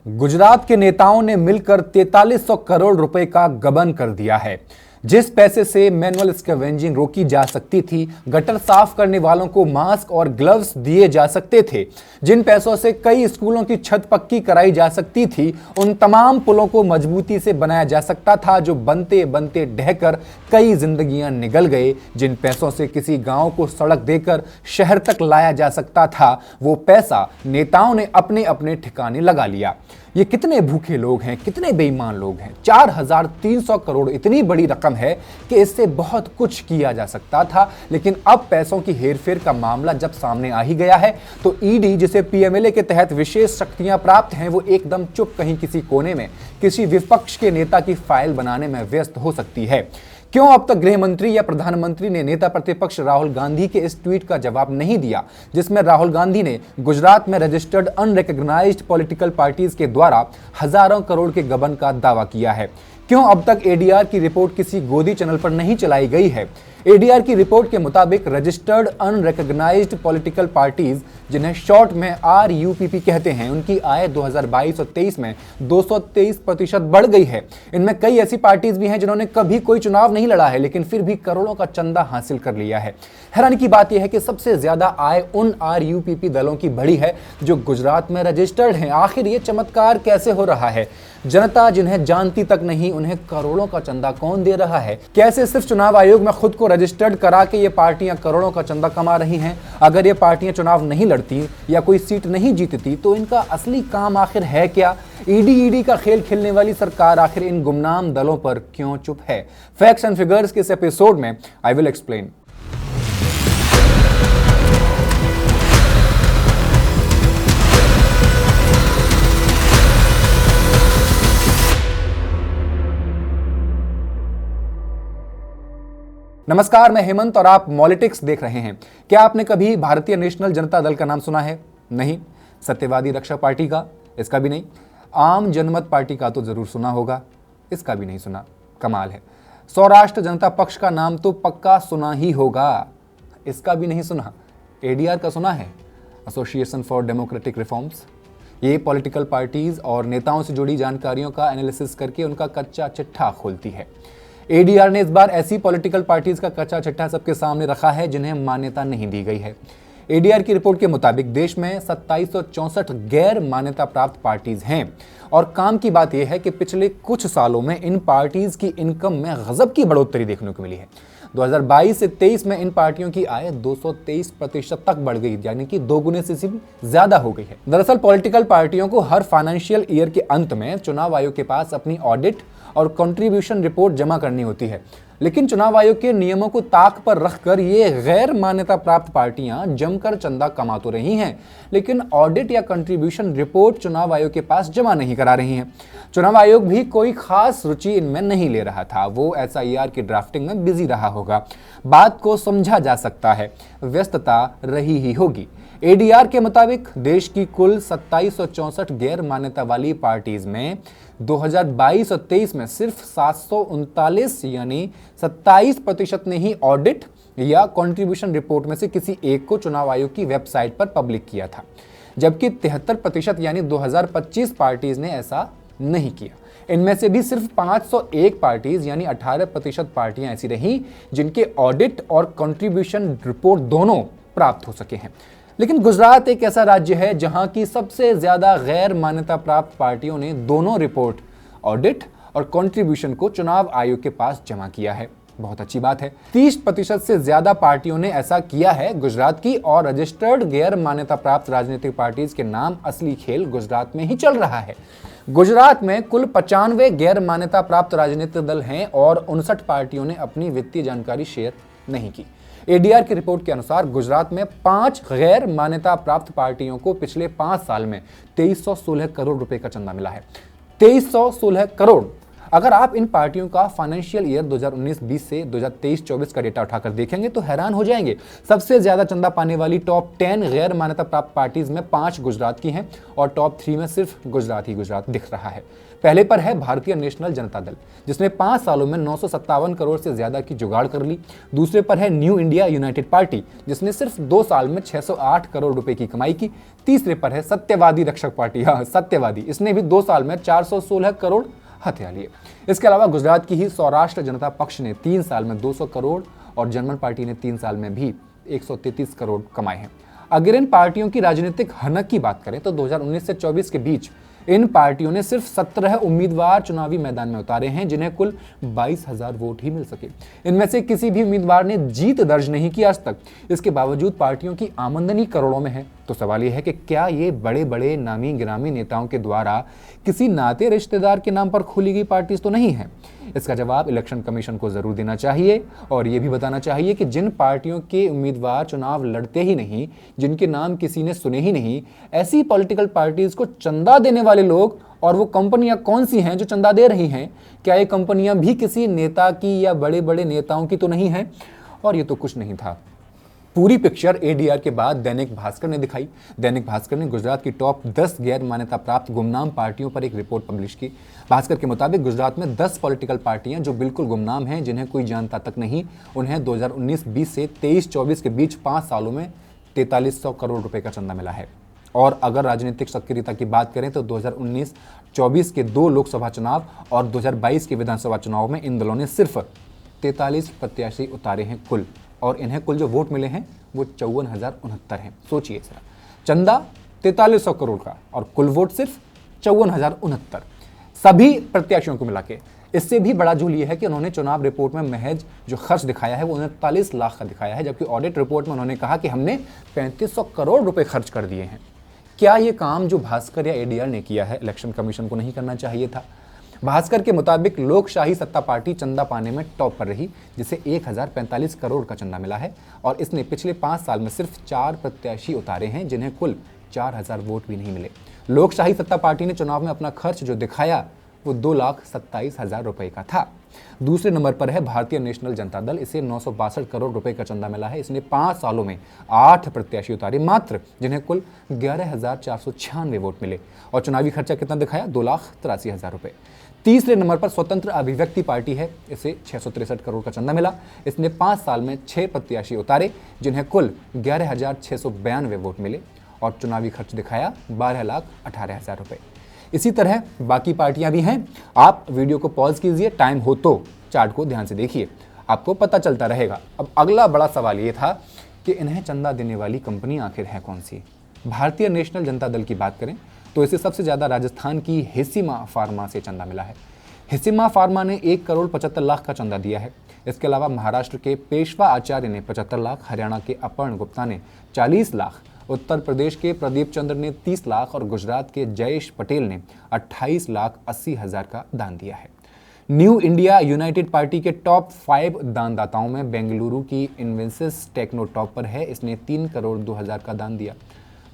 गुजरात के नेताओं ने मिलकर 4300 करोड़ रुपए का गबन कर दिया है। जिस पैसे से मैनुअल स्कैवेंजिंग रोकी जा सकती थी, गटर साफ करने वालों को मास्क और ग्लव्स दिए जा सकते थे, जिन पैसों से कई स्कूलों की छत पक्की कराई जा सकती थी, उन तमाम पुलों को मजबूती से बनाया जा सकता था जो बनते बनते ढहकर कई जिंदगियां निगल गए। जिन पैसों से किसी गांव को सड़क देकर शहर तक लाया जा सकता था, वो पैसा नेताओं ने अपने अपने ठिकाने लगा लिया। ये कितने भूखे लोग हैं, कितने बेईमान लोग हैं। 4300 करोड़ इतनी बड़ी रकम है कि इससे बहुत कुछ किया जा सकता था, लेकिन अब पैसों की हेरफेर का मामला जब सामने आ ही गया है तो ईडी, जिसे पीएमएलए के तहत विशेष शक्तियां प्राप्त हैं, वो एकदम चुप कहीं किसी कोने में किसी विपक्ष के नेता की फाइल बनाने में व्यस्त हो सकती है। क्यों अब तक गृह मंत्री या प्रधानमंत्री ने नेता प्रतिपक्ष राहुल गांधी के इस ट्वीट का जवाब नहीं दिया, जिसमें राहुल गांधी ने गुजरात में रजिस्टर्ड अनरिकॉग्नाइज्ड पॉलिटिकल पार्टीज के द्वारा हजारों करोड़ के गबन का दावा किया है? क्यों अब तक एडीआर की रिपोर्ट किसी गोदी चैनल पर नहीं चलाई गई है? एडीआर की रिपोर्ट के मुताबिक रजिस्टर्ड अनरिकॉग्नाइज्ड पॉलिटिकल पार्टीज, जिन्हें शॉर्ट में आरयूपीपी कहते हैं, उनकी आय 2022 और 23 में 223% बढ़ गई है। इनमें कई ऐसी पार्टीज भी हैं जिन्होंने कभी कोई चुनाव नहीं लड़ा है, लेकिन फिर भी करोड़ों का चंदा हासिल कर लिया है। हैरानी की बात यह है कि सबसे ज्यादा आय उन आरयूपीपी दलों की बढ़ी है जो गुजरात में रजिस्टर्ड हैं। आखिर ये चमत्कार कैसे हो रहा है? जनता जिन्हें जानती तक नहीं, उन्हें करोड़ों का चंदा कौन दे रहा है? कैसे सिर्फ चुनाव आयोग में खुद को रजिस्टर्ड करा के ये पार्टियां करोड़ों का चंदा कमा रही हैं? अगर ये पार्टियां चुनाव नहीं लड़ती या कोई सीट नहीं जीतती तो इनका असली काम आखिर है क्या? ईडी का खेल खेलने वाली सरकार आखिर इन गुमनाम दलों पर क्यों चुप है? फैक्ट्स एंड फिगर्स के इस एपिसोड में आई विल एक्सप्लेन। नमस्कार, मैं हेमंत और आप मॉलिटिक्स देख रहे हैं। क्या आपने कभी भारतीय नेशनल जनता दल का नाम सुना है? नहीं। सत्यवादी रक्षक पार्टी का? इसका भी नहीं। आम जनमत पार्टी का तो जरूर सुना होगा, इसका भी नहीं सुना। कमाल है। सौराष्ट्र जनता पक्ष का नाम तो पक्का सुना ही होगा, इसका भी नहीं सुना। एडीआर का सुना है? Association for democratic reforms. ये पॉलिटिकल पार्टीज और नेताओं से जुड़ी जानकारियों का एनालिसिस करके उनका कच्चा चिट्ठा खोलती है। एडीआर ने इस बार ऐसी पॉलिटिकल पार्टीज का कच्चा चिट्ठा सबके सामने रखा है जिन्हें मान्यता नहीं दी गई है। एडीआर की रिपोर्ट के मुताबिक देश में 2764 गैर मान्यता प्राप्त पार्टीज हैं और काम की बात यह है कि पिछले कुछ सालों में इन पार्टीज की इनकम में गजब की बढ़ोतरी देखने को मिली है। 2022 से 23 में इन पार्टियों की आय 223% तक बढ़ गई, यानी कि दोगुने से ज्यादा हो गई है। दरअसल पॉलिटिकल पार्टियों को हर फाइनेंशियल ईयर के अंत में चुनाव आयोग के पास अपनी ऑडिट और कंट्रीब्यूशन रिपोर्ट जमा करनी होती है, लेकिन चुनाव आयोग के नियमों को ताक पर रखकर ये गैर मान्यता प्राप्त पार्टियां जमकर चंदा कमा तो रही हैं, लेकिन ऑडिट या कंट्रीब्यूशन रिपोर्ट चुनाव आयोग के पास जमा नहीं करा रही हैं। चुनाव आयोग भी कोई खास रुचि इनमें नहीं ले रहा था, वो एसआईआर की ड्राफ्टिंग में बिजी रहा होगा। बात को समझा जा सकता है, व्यस्तता रही ही होगी। एडीआर के मुताबिक देश की कुल 2764 गैर मान्यता वाली पार्टीज में 2022 और 23 में सिर्फ 739 यानी 27% ने ही ऑडिट या कंट्रीब्यूशन रिपोर्ट में से किसी एक को चुनाव आयोग की वेबसाइट पर पब्लिक किया था, जबकि 73% यानी 2025 पार्टीज ने ऐसा नहीं किया। इनमें से भी सिर्फ 501 पार्टीज यानी 18% पार्टियां ऐसी रहीं जिनके ऑडिट और कंट्रीब्यूशन रिपोर्ट दोनों प्राप्त हो सके हैं। लेकिन गुजरात एक ऐसा राज्य है जहां की सबसे ज्यादा गैर मान्यता प्राप्त पार्टियों ने दोनों रिपोर्ट, ऑडिट और कंट्रीब्यूशन को चुनाव आयोग के पास जमा किया है। बहुत अच्छी बात है। 30% से ज्यादा पार्टियों ने ऐसा किया है गुजरात की, और रजिस्टर्ड गैर मान्यता प्राप्त राजनीतिक पार्टीज के नाम असली खेल गुजरात में ही चल रहा है। गुजरात में कुल 95 गैर मान्यता प्राप्त राजनीतिक दल हैं और 59 पार्टियों ने अपनी वित्तीय जानकारी शेयर नहीं की। एडीआर की रिपोर्ट के अनुसार गुजरात में 5 गैर मान्यता प्राप्त पार्टियों को पिछले 5 साल में 2316 करोड़ रुपए का चंदा मिला है। 2316 करोड़। अगर आप इन पार्टियों का फाइनेंशियल ईयर 2019-20 से 2023-24 का डेटा उठाकर देखेंगे तो हैरान हो जाएंगे। सबसे ज्यादा चंदा पाने वाली टॉप 10 गैर मान्यता प्राप्त पार्टीज में 5 गुजरात की हैं और टॉप 3 में सिर्फ गुजरात ही गुजरात दिख रहा है। पहले पर है भारतीय नेशनल जनता दल, जिसने 5 सालों में 957 करोड़ से ज्यादा की जुगाड़ कर ली। दूसरे पर है न्यू इंडिया यूनाइटेड पार्टी, जिसने सिर्फ 2 साल में 608 करोड़ रुपए की कमाई की। तीसरे पर है सत्यवादी रक्षक पार्टी, हाँ सत्यवादी, इसने भी 2 साल में 416 करोड़ हथिया लिए। इसके अलावा गुजरात की ही सौराष्ट्र जनता पक्ष ने 3 साल में 200 करोड़ और जनमन पार्टी ने 3 साल में भी 133 करोड़ कमाए हैं। अगर इन पार्टियों की राजनीतिक हनक की बात करें तो 2019 से 24 के बीच इन पार्टियों ने सिर्फ 17 उम्मीदवार चुनावी मैदान में उतारे हैं, जिन्हें कुल 22,000 वोट ही मिल सके। इनमें से किसी भी उम्मीदवार ने जीत दर्ज नहीं की आज तक। इसके बावजूद पार्टियों की आमदनी करोड़ों में है। तो सवाल यह है कि क्या ये बड़े बड़े नामी गिरामी नेताओं के द्वारा किसी नाते रिश्तेदार के नाम पर खोली गई पार्टीज तो नहीं है? इसका जवाब इलेक्शन कमीशन को जरूर देना चाहिए और यह भी बताना चाहिए कि जिन पार्टियों के उम्मीदवार चुनाव लड़ते ही नहीं, जिनके नाम किसी ने सुने ही नहीं, ऐसी पॉलिटिकल पार्टीज को चंदा देने वाले लोग और वो कंपनियां कौन सी हैं जो चंदा दे रही हैं? क्या ये कंपनियां भी किसी नेता की या बड़े बड़े नेताओं की तो नहीं है? और ये तो कुछ नहीं था। पूरी पिक्चर एडीआर के बाद दैनिक भास्कर ने दिखाई। दैनिक भास्कर ने गुजरात की टॉप 10 गैर मान्यता प्राप्त गुमनाम पार्टियों पर एक रिपोर्ट पब्लिश की। भास्कर के मुताबिक गुजरात में 10 पॉलिटिकल पार्टियां जो बिल्कुल गुमनाम हैं, जिन्हें कोई जानता तक नहीं। उन्हें 2019-20 से 23-24 के बीच 5 सालों में 4300 करोड़ रुपए का चंदा मिला है। और अगर राजनीतिक सक्रियता की बात करें तो 2019-24 के 2 लोकसभा चुनाव और 2022 के विधानसभा चुनाव में इन दलों ने सिर्फ 43 प्रत्याशी उतारे हैं कुल, और इन्हें कुल जो वोट मिले हैं वो 54,069 हैं। सोचिए जरा, चंदा 4300 करोड़ का और कुल वोट सिर्फ 54,069 सभी प्रत्याशियों को मिला के। इससे भी बड़ा झूल ये है कि उन्होंने चुनाव रिपोर्ट में महज जो खर्च दिखाया है वो 39 लाख का दिखाया है, जबकि ऑडिट रिपोर्ट में उन्होंने कहा कि हमने 3500 करोड़ रुपए खर्च कर दिए हैं। क्या ये काम जो भास्कर या एडीआर ने किया है इलेक्शन कमीशन को नहीं करना चाहिए था? भास्कर के मुताबिक लोकशाही सत्ता पार्टी चंदा पाने में टॉप पर रही, जिसे 1045 करोड़ का चंदा मिला है और इसने पिछले 5 साल में सिर्फ 4 प्रत्याशी उतारे हैं, जिन्हें कुल 4000 वोट भी नहीं मिले। लोकशाही सत्ता पार्टी ने चुनाव में अपना खर्च जो दिखाया वो 2,27,000 रुपए का था। दूसरे नंबर पर है भारतीय नेशनल जनता दल, इसे 962 करोड़ रुपए का चंदा मिला है। इसने 5 सालों में 8 प्रत्याशी उतारे मात्र, जिन्हें कुल 11,496 वोट मिले और चुनावी खर्चा कितना दिखाया? 2,83,000 रुपए। तीसरे नंबर पर स्वतंत्र अभिव्यक्ति पार्टी है, इसे 663 करोड़ का चंदा मिला। इसने 5 साल में 6 प्रत्याशी उतारे, जिन्हें कुल 11,692 वोट मिले और चुनावी खर्च दिखाया 12,18,000 रुपए। इसी तरह बाकी पार्टियां भी हैं। आप वीडियो को पॉज कीजिए, टाइम हो तो चार्ट को ध्यान से देखिए, आपको पता चलता रहेगा। अब अगला बड़ा सवाल ये था कि इन्हें चंदा देने वाली कंपनी आखिर है कौन सी? भारतीय नेशनल जनता दल की बात करें तो इसे सबसे ज्यादा राजस्थान की हिसिमा फार्मा से चंदा मिला है। हिसिमा फार्मा ने 1 करोड़ 75 लाख का चंदा दिया है। इसके अलावा महाराष्ट्र के पेशवा आचार्य ने 75 लाख, हरियाणा के अपर्ण गुप्ता ने 40 लाख, उत्तर प्रदेश के प्रदीप चंद्र ने 30 लाख और गुजरात के जयेश पटेल ने 28,80,000 का दान दिया है। न्यू इंडिया यूनाइटेड पार्टी के टॉप 5 दानदाताओं में बेंगलुरु की इन्वेंसिस टेक्नो टॉप पर है, इसने 3 करोड़ 2,000 का दान दिया।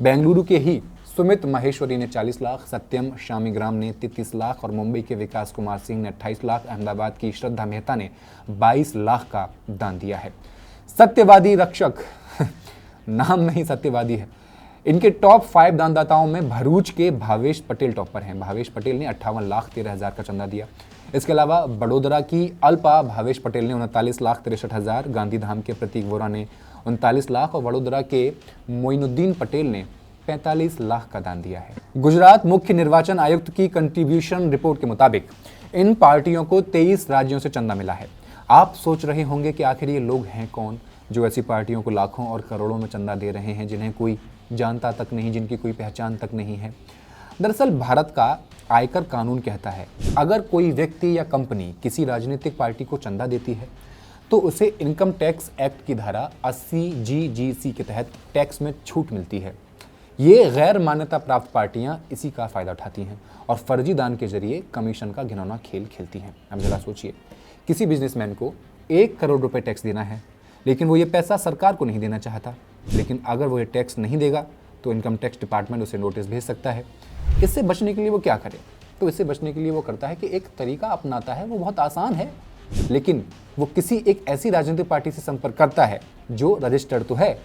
बेंगलुरु के ही सुमित माहेश्वरी ने 40 लाख, सत्यम शामीग्राम ने 33 लाख और मुंबई के विकास कुमार सिंह ने 28 लाख, अहमदाबाद की श्रद्धा मेहता ने 22 लाख का दान दिया है। सत्यवादी रक्षक नाम नहीं, सत्यवादी है। इनके टॉप 5 दानदाताओं में भरूच के भावेश पटेल टॉप पर हैं। भावेश पटेल ने 58,13,000 का चंदा दिया। इसके अलावा बड़ोदरा की अल्पा भावेश पटेल ने 39,63,000, गांधीधाम के प्रतीक वोरा ने 39 लाख और वडोदरा के मोइनुद्दीन पटेल ने 45 लाख का दान दिया है। गुजरात मुख्य निर्वाचन आयुक्त की कंट्रीब्यूशन रिपोर्ट के मुताबिक इन पार्टियों को 23 राज्यों से चंदा मिला है। आप सोच रहे होंगे कि आखिर ये लोग हैं कौन जो ऐसी पार्टियों को लाखों और करोड़ों में चंदा दे रहे हैं, जिन्हें कोई जानता तक नहीं, जिनकी कोई पहचान तक नहीं है। दरअसल भारत का आयकर कानून कहता है अगर कोई व्यक्ति या कंपनी किसी राजनीतिक पार्टी को चंदा देती है तो उसे इनकम टैक्स एक्ट की धारा 80 GGC के तहत टैक्स में छूट मिलती है। ये गैर मान्यता प्राप्त पार्टियां इसी का फायदा उठाती हैं और फर्जी दान के जरिए कमीशन का घिनौना खेल खेलती हैं। अब जरा सोचिए, किसी बिजनेसमैन को 1 करोड़ रुपए टैक्स देना है, लेकिन वो ये पैसा सरकार को नहीं देना चाहता, लेकिन अगर वो ये टैक्स नहीं देगा तो इनकम टैक्स डिपार्टमेंट उसे नोटिस भेज सकता है। इससे बचने के लिए वो क्या करे? तो इससे बचने के लिए वो करता है कि एक तरीका अपनाता है, वो बहुत आसान है, लेकिन वो किसी एक ऐसी राजनीतिक पार्टी से संपर्क करता है जो रजिस्टर्ड तो है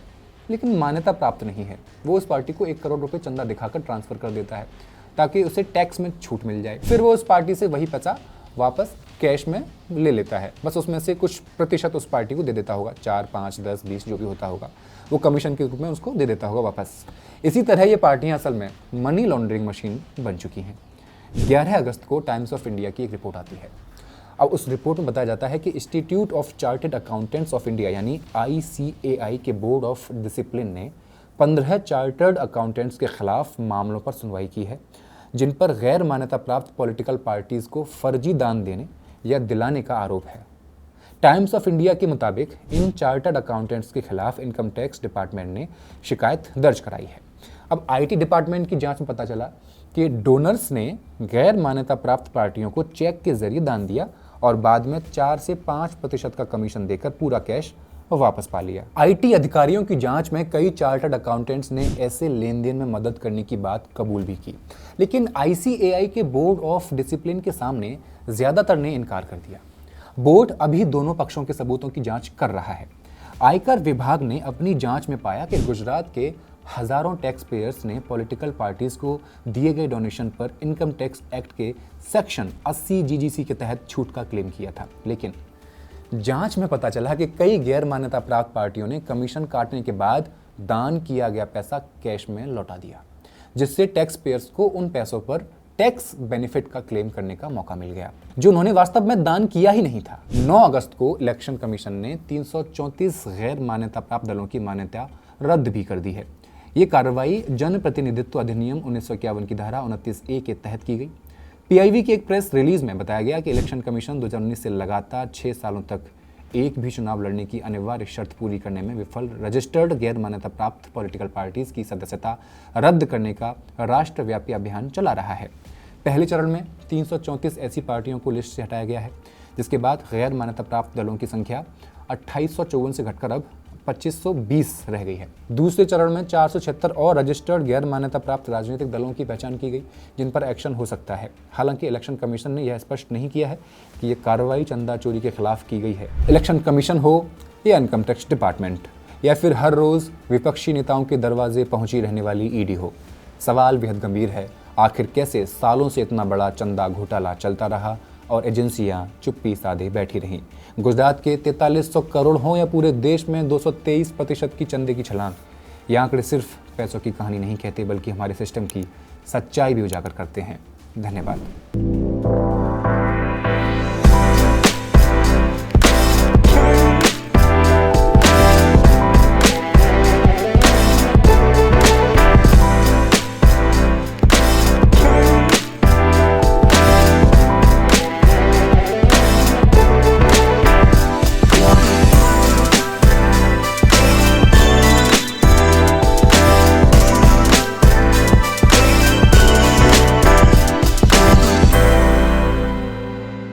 लेकिन मान्यता प्राप्त नहीं है। वो उस पार्टी को 1 करोड़ रुपए चंदा दिखाकर ट्रांसफर कर देता है ताकि उसे टैक्स में छूट मिल जाए। फिर वो उस पार्टी से वही पैसा वापस कैश में ले लेता है, बस उसमें से कुछ प्रतिशत उस पार्टी को दे देता होगा, 4, 5, 10, 20 जो भी होता होगा, वो कमीशन के रूप में उसको दे देता होगा वापस। इसी तरह ये पार्टियां असल में मनी लॉन्ड्रिंग मशीन बन चुकी हैं। 11 अगस्त को टाइम्स ऑफ इंडिया की एक रिपोर्ट आती है। अब उस रिपोर्ट में बताया जाता है कि institute of chartered accountants of India यानी ICAI के बोर्ड ऑफ डिसिप्लिन ने 15 चार्टर्ड अकाउंटेंट्स के खिलाफ मामलों पर सुनवाई की है जिन पर गैर मान्यता प्राप्त पॉलिटिकल पार्टीज को फर्जी दान देने या दिलाने का आरोप है। टाइम्स ऑफ इंडिया के मुताबिक इन चार्टर्ड अकाउंटेंट्स के खिलाफ इनकम टैक्स डिपार्टमेंट ने शिकायत दर्ज कराई है। अब IT डिपार्टमेंट की जांच में पता चला कि डोनर्स ने गैर मान्यता प्राप्त पार्टियों को चेक के जरिए दान दिया और बाद में 4 से 5% का कमीशन देकर पूरा कैश वापस पा लिया। IT अधिकारियों की जांच में कई चार्टर्ड अकाउंटेंट्स ने ऐसे लेन देन में मदद करने की बात कबूल भी की, लेकिन ICAI के बोर्ड ऑफ डिसिप्लिन के सामने ज्यादातर ने इनकार कर दिया। बोर्ड अभी दोनों पक्षों के सबूतों की जांच कर रहा है। आयकर विभाग ने अपनी जांच में पाया कि गुजरात के हजारों टैक्स पेयर्स ने पॉलिटिकल पार्टीज को दिए गए डोनेशन पर इनकम टैक्स एक्ट के सेक्शन 80 GGC के तहत छूट का क्लेम किया था, लेकिन जांच में पता चला कि कई गैर मान्यता प्राप्त पार्टियों ने कमीशन काटने के बाद दान किया गया पैसा कैश में लौटा दिया, जिससे टैक्स पेयर्स को उन पैसों पर टैक्स बेनिफिट का क्लेम करने का मौका मिल गया जो उन्होंने वास्तव में दान किया ही नहीं था। 9 अगस्त को इलेक्शन कमीशन ने 334 गैर मान्यता प्राप्त दलों की मान्यता रद्द भी कर दी है। ये कार्रवाई जन प्रतिनिधित्व अधिनियम 1951 की धारा 29A के तहत की गई। PIB की एक प्रेस रिलीज में बताया गया कि इलेक्शन कमीशन 2019 से लगातार 6 सालों तक एक भी चुनाव लड़ने की अनिवार्य शर्त पूरी करने में विफल रजिस्टर्ड गैर मान्यता प्राप्त पॉलिटिकल पार्टीज की सदस्यता रद्द करने का राष्ट्रव्यापी अभियान चला रहा है। पहले चरण में 334 ऐसी पार्टियों को लिस्ट से हटाया गया है, जिसके बाद गैर मान्यता प्राप्त दलों की संख्या 2854 से घटकर अब 2520 रह गई है। दूसरे चरण में 476 और रजिस्टर्ड गैर मान्यता प्राप्त राजनीतिक दलों की पहचान की गई जिन पर एक्शन हो सकता है। हालांकि इलेक्शन कमीशन ने यह स्पष्ट नहीं किया है कि यह कार्रवाई चंदा चोरी के खिलाफ की गई है। इलेक्शन कमीशन हो या इनकम टैक्स डिपार्टमेंट या फिर हर रोज विपक्षी नेताओं के दरवाजे पहुंची रहने वाली ED हो, सवाल बेहद गंभीर है। आखिर कैसे सालों से इतना बड़ा चंदा घोटाला चलता रहा और एजेंसियां चुप्पी साधे बैठी रहीं। गुजरात के 4300 करोड़ हों या पूरे देश में 223% की चंदे की छलांग, ये आंकड़े सिर्फ पैसों की कहानी नहीं कहते बल्कि हमारे सिस्टम की सच्चाई भी उजागर करते हैं। धन्यवाद।